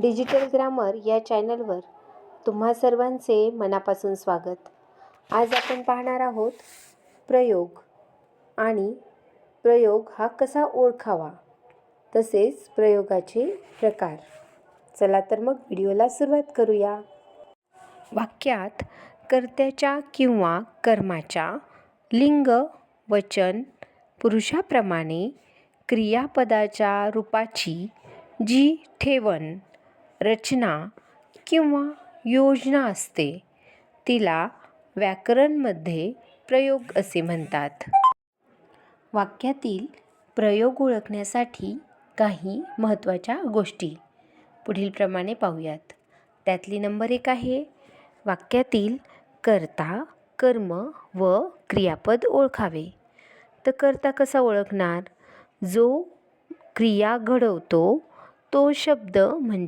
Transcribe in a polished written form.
Digital grammar या चॅनलवर तुम्हा सर्वांचे मनापासून स्वागत. आज आपण पाहणार आहोत प्रयोग आणि प्रयोग हा कसा ओळखावा, तसेच प्रयोगाचे प्रकार. चला तर मग व्हिडिओला सुरुवात करूया. वाक्यात कर्त्याच्या किंवा कर्माच्या लिंग वचन पुरुषाप्रमाणे क्रियापदाच्या रूपाची जी ठेवण, रचना किंवा योजना असते तिला व्याकरणमध्ये प्रयोग असे म्हणतात. वाक्यातील प्रयोग ओळखण्यासाठी काही महत्त्वाच्या गोष्टी पुढीलप्रमाणे पाहूयात. त्यातली नंबर 1 आहे वाक्यातील कर्ता, कर्म व क्रियापद ओळखावे. तर कर्ता कसा ओळखणार? जो क्रिया घडवतो तो शब्द म्हणजे